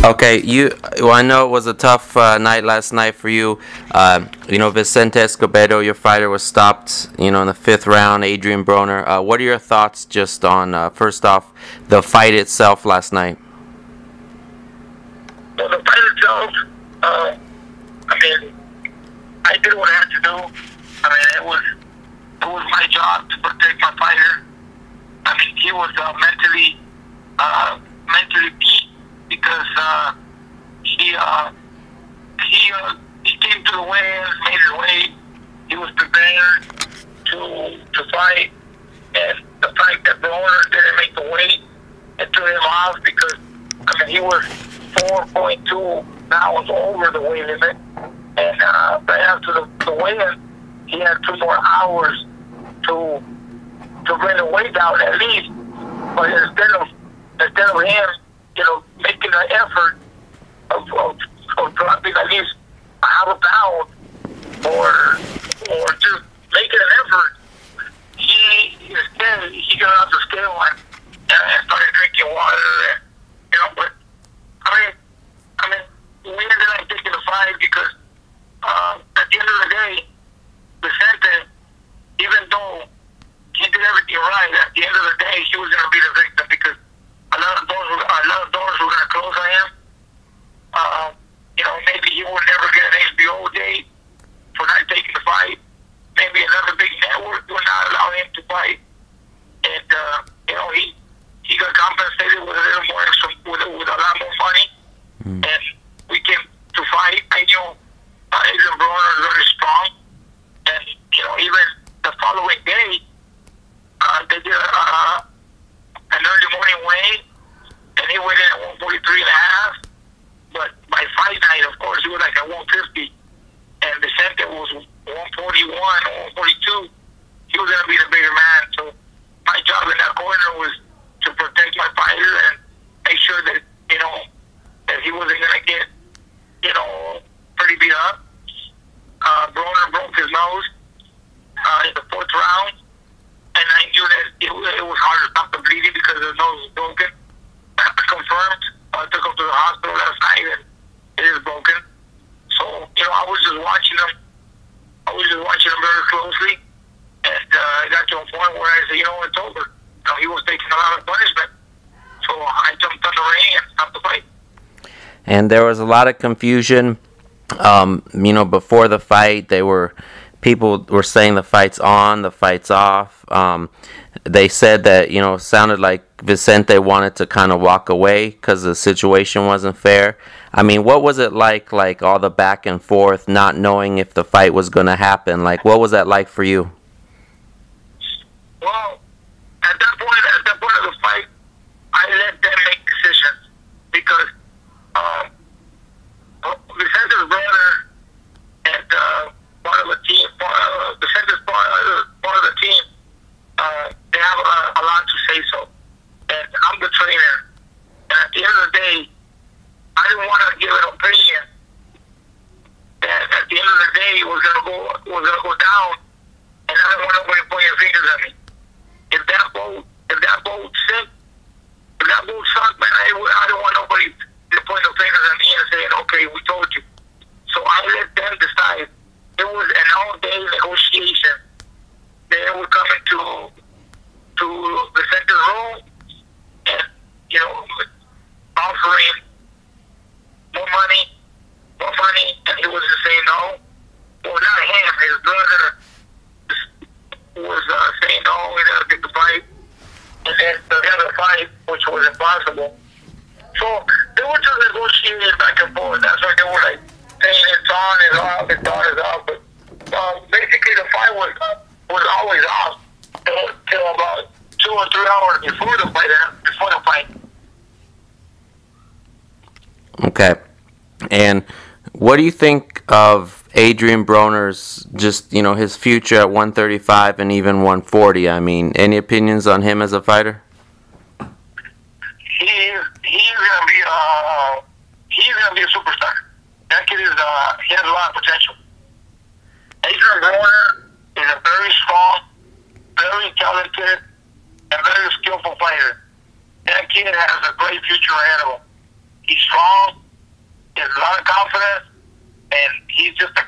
Okay, well, I know it was a tough night last night for you. Vicente Escobedo, your fighter, was stopped, in the fifth round. Adrien Broner. What are your thoughts just on, first off, the fight itself last night? Well, the fight itself, I did what I had to do. It was my job to protect my fighter. He was mentally beat because he came to the weigh-ins, made his weight. He was prepared to fight, and the fact that Broner didn't make the weight, it threw him off because he was 4.2 pounds over the weight limit, and right after the weigh-in, he had 2 more hours to bring the weight down at least. But instead of him, making an effort of dropping at least a half a pound or just making an effort, he got off the scale and started drinking water. But we ended up taking the fight because at the end of the day, Vicente, even though he did everything right, at the end of the day, he was going to be the victim because a lot of doors were going to close on him. Maybe he would never get an HBO date for not taking the fight. Maybe another big network would not allow him to fight. And, he got compensated with a little more extra, with a lot more money. And we came to fight. I knew Adrien Broner is very strong. And, even the following day, they did an early morning weigh, and he weighed in at 143 and a half. But by fight night, of course, he was like at 150, and Vicente was 141 or 142. He was going to be the bigger man. So my job in that corner was to protect my fighter and make sure that that he wasn't going to get pretty beat up. Broner broke his nose in the 4th round, and I knew that it was hard to stop the bleeding because the nose was broken. That was confirmed. I took him to the hospital last night, and it is broken. So, I was just watching him. Very closely, and it got to a point where I said, it's over. He was taking a lot of punishment. So I jumped on the ring and stopped the fight. And there was a lot of confusion. Before the fight, people were saying the fight's on, the fight's off. They said that, it sounded like Vicente wanted to kind of walk away because the situation wasn't fair. What was it like all the back and forth, not knowing if the fight was going to happen? What was that like for you? Well, at that point of the fight, I let them make decisions because Vicente's brother and part of the team, Vicente's part of the team, they have a lot to say so. And I'm the trainer. And at the end of the day, I didn't want to give an opinion that at the end of the day was gonna go down, and I didn't want nobody pointing fingers at me. If that boat sank, if that boat sunk, man, I didn't want nobody to point the fingers at me and saying, "Okay, we told you." So I let them decide. It was an all-day negotiation. They were coming to the center room and offering more money, and he was just saying no. Well, not him, his brother was saying no, we gotta get the fight, and then the other fight, which was impossible. So they were just negotiating back and forth. That's why they were like saying it's on, it's off, it's on, it's off. But basically, the fight was always off till about 2 or 3 hours before the fight. Okay. And what do you think of Adrien Broner's his future at 135 and even 140? Any opinions on him as a fighter? He's gonna be a superstar. That kid he has a lot of potential. Adrien Broner is a very strong, very talented, and very skillful fighter. That kid has a great future ahead of him. He's strong. just a